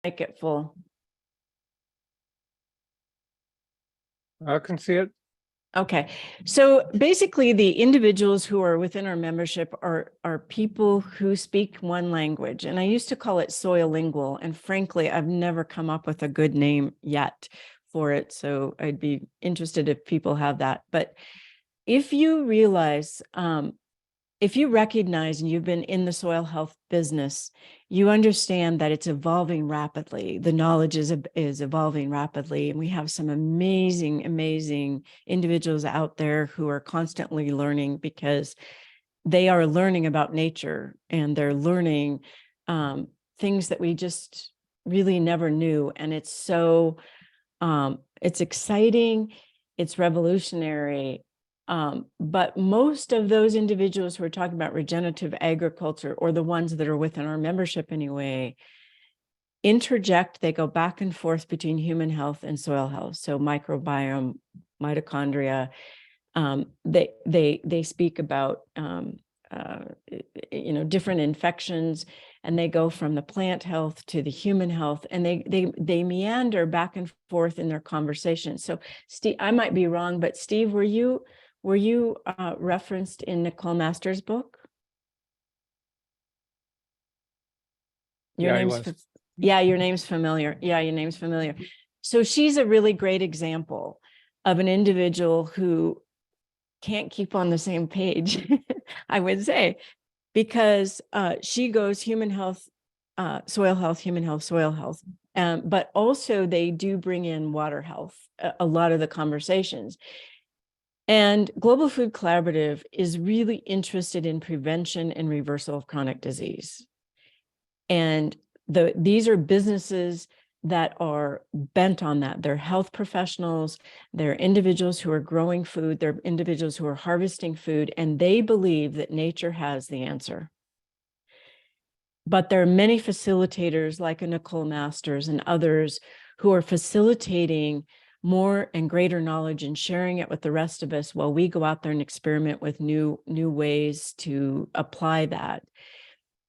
make it full. I can see it. Okay, so basically the individuals who are within our membership are people who speak one language. And I used to call it soil-lingual. And frankly, I've never come up with a good name yet for it. So I'd be interested if people have that. But if you realize, if you recognize, and you've been in the soil health business, you understand that it's evolving rapidly. The knowledge is evolving rapidly. And we have some amazing, amazing individuals out there who are constantly learning, because they are learning about nature, and they're learning things that we just really never knew. And it's so, it's exciting, it's revolutionary. But most of those individuals who are talking about regenerative agriculture, or the ones that are within our membership anyway, interject. They go back and forth between human health and soil health. So microbiome, mitochondria. They speak about different infections, and they go from the plant health to the human health, and they meander back and forth in their conversation. So Steve, I might be wrong, but Steve, were you referenced in Nicole Masters' book? Your name's your name's familiar. Yeah, your name's familiar. So she's a really great example of an individual who can't keep on the same page, I would say, because she goes human health, soil health, human health, soil health. But also they do bring in water health, a lot of the conversations. And Global Food Collaborative is really interested in prevention and reversal of chronic disease. And these are businesses that are bent on that. They're health professionals, they're individuals who are growing food, they're individuals who are harvesting food, and they believe that nature has the answer. But there are many facilitators like a Nicole Masters and others who are facilitating more and greater knowledge and sharing it with the rest of us, while we go out there and experiment with new ways to apply that.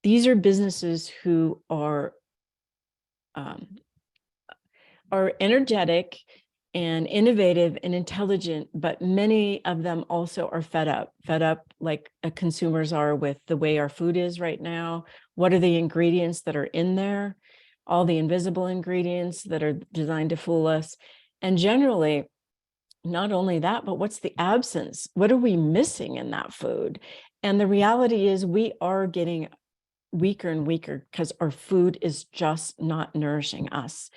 These are businesses who are energetic and innovative and intelligent, but many of them also are fed up like consumers are with the way our food is right now. What are the ingredients that are in there? All the invisible ingredients that are designed to fool us. And generally, not only that, but what's the absence? What are we missing in that food? And the reality is we are getting weaker and weaker because our food is just not nourishing us.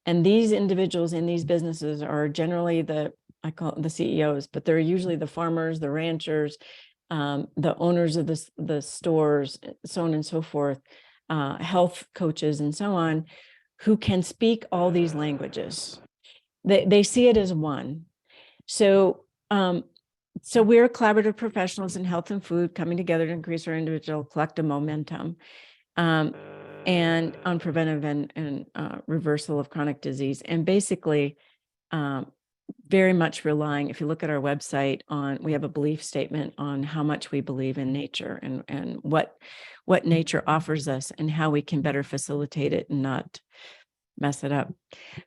And these individuals in these businesses are generally I call it the CEOs, but they're usually the farmers, the ranchers, the owners of the stores, so on and so forth, health coaches and so on, who can speak all these languages. They see it as one. So we're collaborative professionals in health and food coming together to increase our individual collective momentum, and on preventive and reversal of chronic disease. And basically, very much relying, if you look at our website, we have a belief statement on how much we believe in nature and what nature offers us and how we can better facilitate it and not mess it up.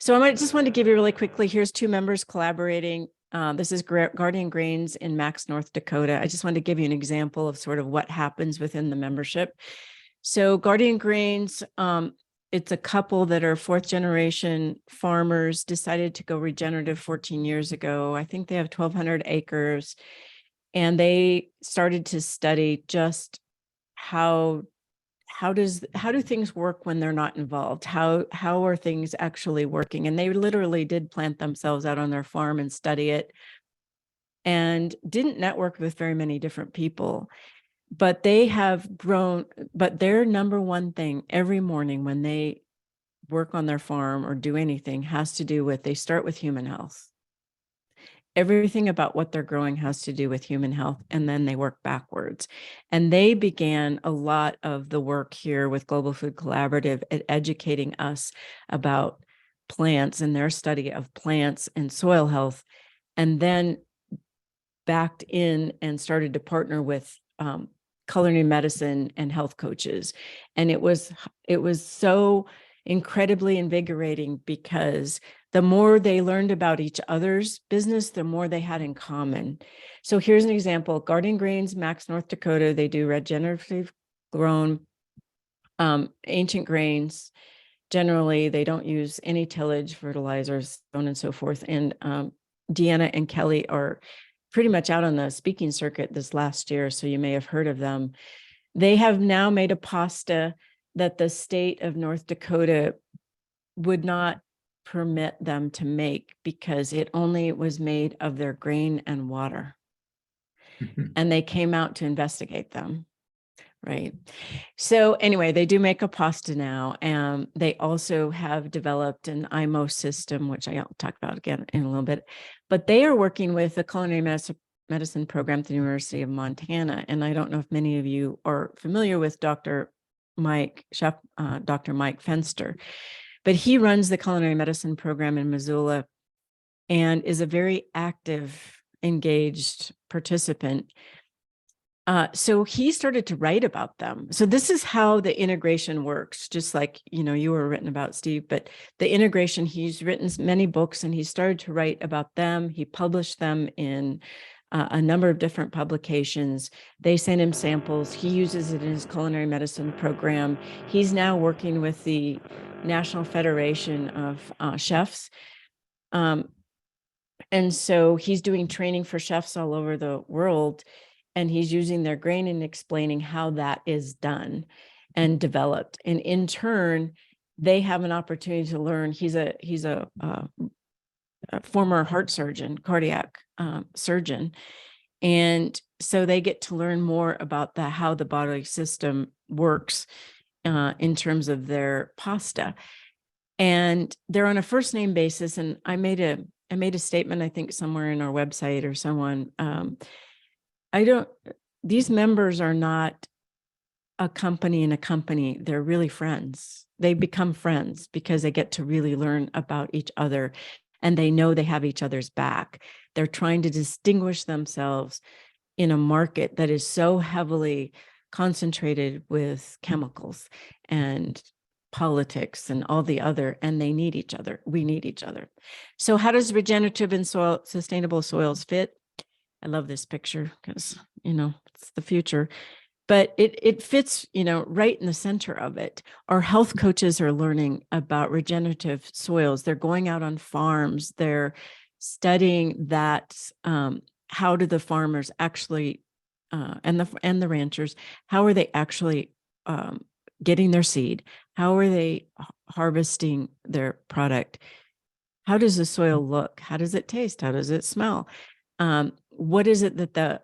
So I just want to give you really quickly, here's two members collaborating. This is Guardian Grains in Max, North Dakota. I just wanted to give you an example of sort of what happens within the membership. So Guardian Grains, it's a couple that are fourth generation farmers, decided to go regenerative 14 years ago. I think they have 1,200 acres, and they started to study just how do things work when they're not involved? How are things actually working? And they literally did plant themselves out on their farm and study it, and didn't network with very many different people. But they have grown, but their number one thing every morning when they work on their farm or do anything has to do with, they start with human health. Everything about what they're growing has to do with human health, and then they work backwards. And they began a lot of the work here with Global Food Collaborative at educating us about plants and their study of plants and soil health, and then backed in and started to partner with culinary medicine and health coaches. And it was so incredibly invigorating because the more they learned about each other's business, the more they had in common. So here's an example. Garden Grains, Max, North Dakota, they do regenerative grown ancient grains. Generally, they don't use any tillage, fertilizers, so on and so forth. And Deanna and Kelly are pretty much out on the speaking circuit this last year, so you may have heard of them. They have now made a pasta that the state of North Dakota would not permit them to make because it only was made of their grain and water. And they came out to investigate them. Right. So anyway, they do make a pasta now. And they also have developed an IMO system, which I'll talk about again in a little bit. But they are working with the culinary medicine program at the University of Montana. And I don't know if many of you are familiar with Dr. Mike Fenster, but he runs the culinary medicine program in Missoula and is a very active, engaged participant. So he started to write about them. So this is how the integration works, just like, you were written about, Steve, but the integration, he's written many books and he started to write about them. He published them in a number of different publications. They sent him samples. He uses it in his culinary medicine program. He's now working with the National Federation of Chefs. And so he's doing training for chefs all over the world. And he's using their grain and explaining how that is done and developed. And in turn, they have an opportunity to learn. He's a former heart surgeon, cardiac surgeon. And so they get to learn more about how the bodily system works in terms of their pasta. And they're on a first name basis. And I made a statement, I think somewhere in our website or someone, these members are not a company in a company. They're really friends. They become friends because they get to really learn about each other and they know they have each other's back. They're trying to distinguish themselves in a market that is so heavily concentrated with chemicals and politics and all the other, and they need each other. We need each other. So how does regenerative and sustainable soils fit? I love this picture because, it's the future, but it fits, right in the center of it. Our health coaches are learning about regenerative soils. They're going out on farms. They're studying that. How do the farmers actually, and the ranchers, how are they actually getting their seed? How are they harvesting their product? How does the soil look? How does it taste? How does it smell? What is it that the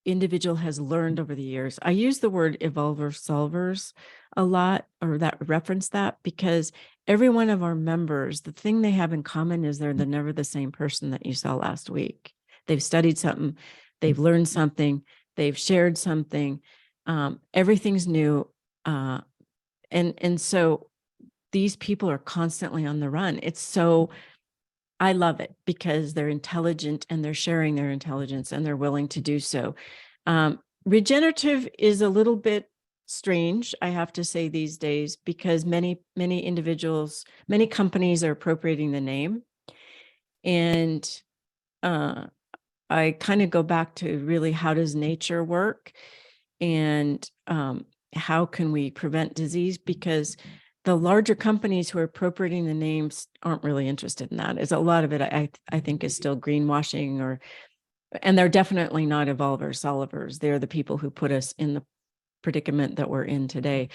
individual has learned over the years? I use the word evolver solvers a lot, or that reference that, because every one of our members, the thing they have in common is they're never the same person that you saw last week. They've studied something, they've learned something, they've shared something. Everything's new. And so these people are constantly on the run. I love it because they're intelligent and they're sharing their intelligence and they're willing to do so. Regenerative is a little bit strange, I have to say, these days, because many individuals, many companies are appropriating the name. And I kind of go back to really, how does nature work? And how can we prevent disease? Because the larger companies who are appropriating the names aren't really interested in that. It's a lot of it, I think, is still greenwashing, and they're definitely not evolvers, solvers. They're the people who put us in the predicament that we're in today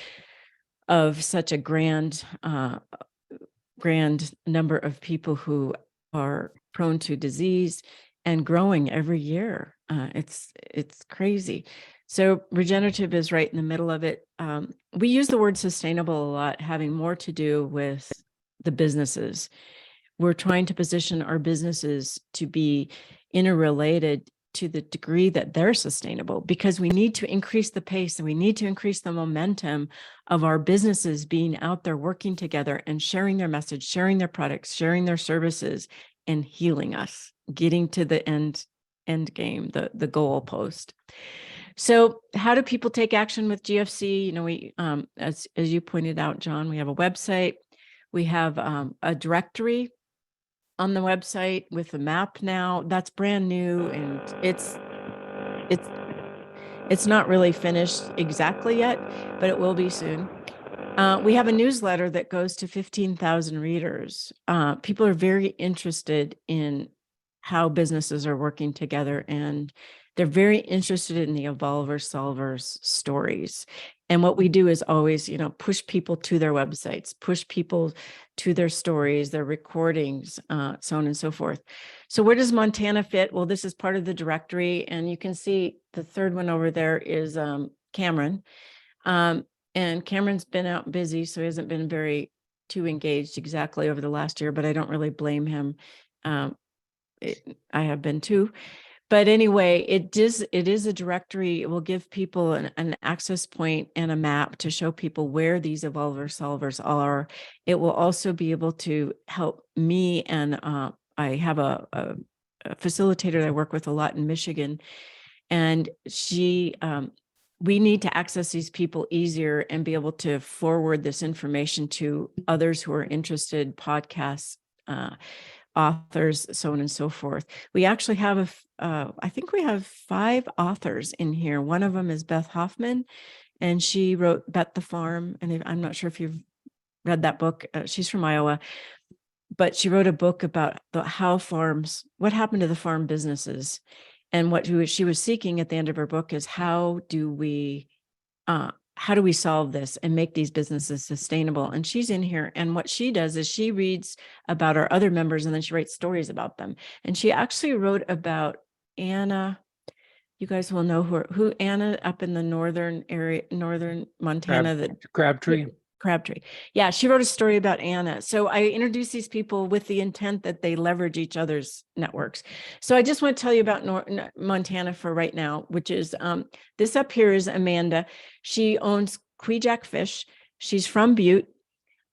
of such a grand number of people who are prone to disease and growing every year. It's crazy. So regenerative is right in the middle of it. We use the word sustainable a lot, having more to do with the businesses. We're trying to position our businesses to be interrelated to the degree that they're sustainable, because we need to increase the pace and we need to increase the momentum of our businesses being out there working together and sharing their message, sharing their products, sharing their services, and healing us, getting to the end game, the goal post. So how do people take action with GFC? We, as you pointed out, John, we have a website. We have a directory on the website with a map now. That's brand new, and it's not really finished exactly yet, but it will be soon. We have a newsletter that goes to 15,000 readers. People are very interested in how businesses are working together, and they're very interested in the evolver solvers stories. And what we do is always, push people to their websites, push people to their stories, their recordings, so on and so forth. So where does Montana fit? Well, this is part of the directory, and you can see the third one over there is Cameron. And Cameron's been out busy, so he hasn't been too engaged exactly over the last year, but I don't really blame him. I have been too. But anyway, it is a directory. It will give people an access point and a map to show people where these evolver solvers are. It will also be able to help me, and I have a facilitator that I work with a lot in Michigan, and we need to access these people easier and be able to forward this information to others who are interested, podcasts, authors, so on and so forth. We actually have I think we have 5 authors in here. One of them is Beth Hoffman, and she wrote Bet the Farm. And I'm not sure if you've read that book. She's from Iowa, but she wrote a book about what happened to the farm businesses. And what she was seeking at the end of her book is how do we solve this and make these businesses sustainable? And she's in here. And what she does is she reads about our other members, and then she writes stories about them. And she actually wrote about Anna. You guys will know who Anna up in the northern Montana. Crabtree. Yeah, she wrote a story about Anna. So I introduce these people with the intent that they leverage each other's networks. So I just want to tell you about Montana for right now, which is this up here is Amanda. She owns Kviak Fish. She's from Butte,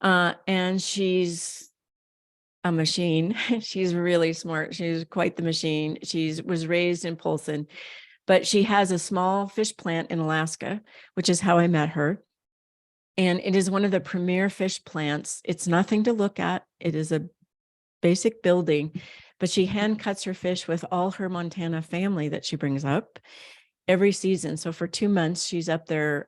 and she's a machine. She's really smart. She's quite the machine. She was raised in Polson, but she has a small fish plant in Alaska, which is how I met her. And it is one of the premier fish plants. It's nothing to look at. It is a basic building, but she hand cuts her fish with all her Montana family that she brings up every season. So for 2 months, she's up there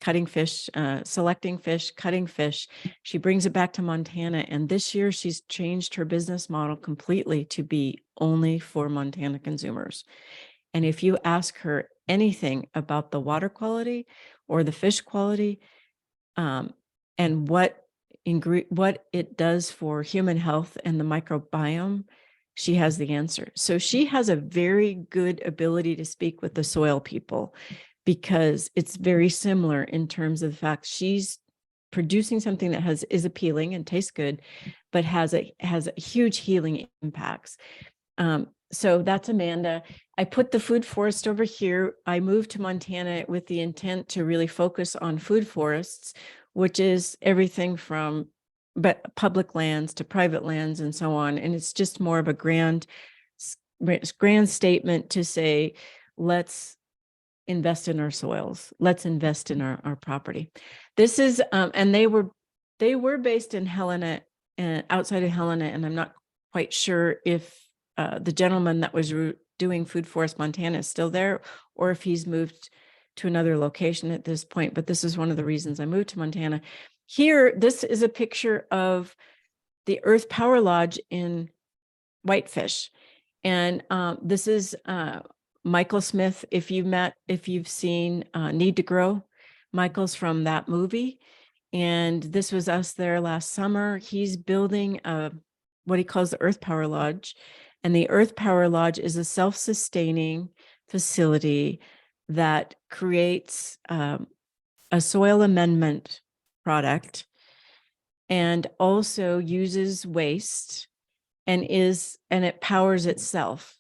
cutting fish, selecting fish, cutting fish. She brings it back to Montana. And this year she's changed her business model completely to be only for Montana consumers. And if you ask her anything about the water quality or the fish quality, and what it does for human health and the microbiome, she has the answer. So she has a very good ability to speak with the soil people, because it's very similar in terms of the fact she's producing something that is appealing and tastes good, but has a huge healing impacts. So that's Amanda. I put the food forest over here. I moved to Montana with the intent to really focus on food forests, which is everything from public lands to private lands and so on. And it's just more of a grand statement to say, let's invest in our soils. Let's invest in our property. This is, and they were based in Helena, outside of Helena. And I'm not quite sure if the gentleman that was doing Food Forest Montana is still there, or if he's moved to another location at this point. But this is one of the reasons I moved to Montana. Here, this is a picture of the Earth Power Lodge in Whitefish. And this is Michael Smith. If you've seen Need to Grow, Michael's from that movie. And this was us there last summer. He's building what he calls the Earth Power Lodge. And the Earth Power Lodge is a self-sustaining facility that creates a soil amendment product, and also uses waste, and it powers itself.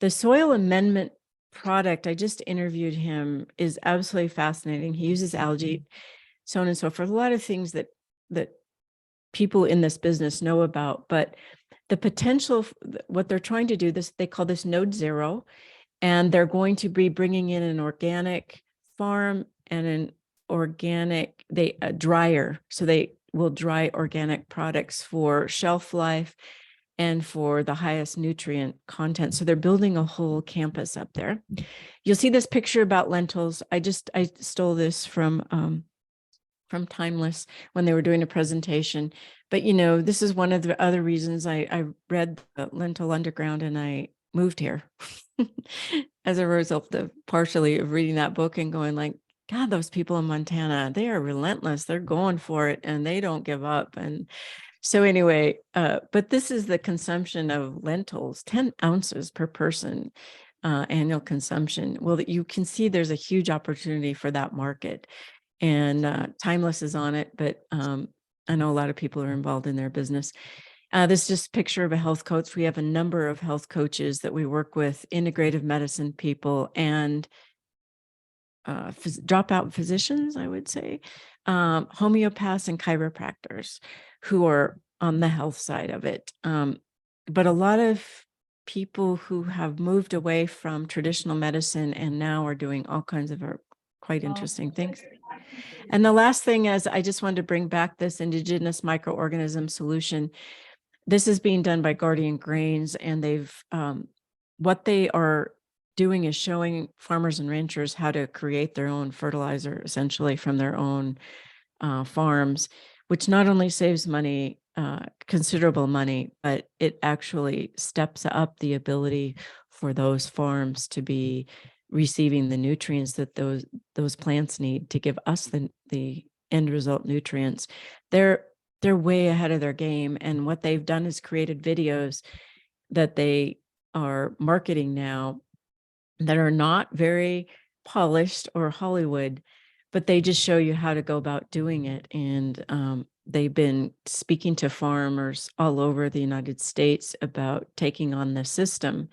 The soil amendment product, I just interviewed him, is absolutely fascinating. He uses algae, so on and so forth. A lot of things that people in this business know about, but the potential, what they're trying to do, they call this Node Zero, and they're going to be bringing in an organic farm and an organic dryer. So they will dry organic products for shelf life and for the highest nutrient content. So they're building a whole campus up there. You'll see this picture about lentils. I stole this from Timeless when they were doing a presentation. But, this is one of the other reasons I read the Lentil Underground and I moved here as a result of partially of reading that book and going like, God, those people in Montana, they are relentless. They're going for it and they don't give up. And so anyway, but this is the consumption of lentils, 10 ounces per person annual consumption. Well, you can see there's a huge opportunity for that market. And Timeless is on it, but I know a lot of people are involved in their business. This is just a picture of a health coach. We have a number of health coaches that we work with, integrative medicine people and dropout physicians, I would say, homeopaths and chiropractors who are on the health side of it. But a lot of people who have moved away from traditional medicine and now are doing all kinds of quite interesting things. And the last thing is, I just wanted to bring back this indigenous microorganism solution. This is being done by Guardian Grains, and they've what they are doing is showing farmers and ranchers how to create their own fertilizer, essentially from their own farms, which not only saves money, considerable money, but it actually steps up the ability for those farms to be receiving the nutrients that those plants need to give us the end result nutrients. They're way ahead of their game, and what they've done is created videos that they are marketing now that are not very polished or Hollywood, but they just show you how to go about doing it. And they've been speaking to farmers all over the United States about taking on this system.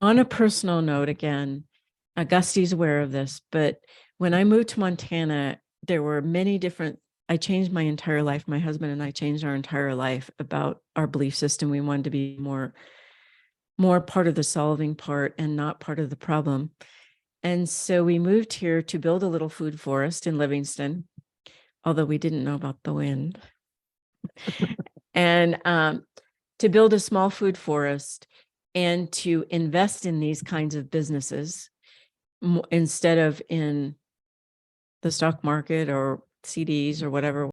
On a personal note, again, Augusti's aware of this, but when I moved to Montana, there were many different, I changed my entire life. My husband and I changed our entire life about our belief system. We wanted to be more part of the solving part and not part of the problem. And so we moved here to build a little food forest in Livingston, although we didn't know about the wind. And to build a small food forest and to invest in these kinds of businesses instead of in the stock market or CDs or whatever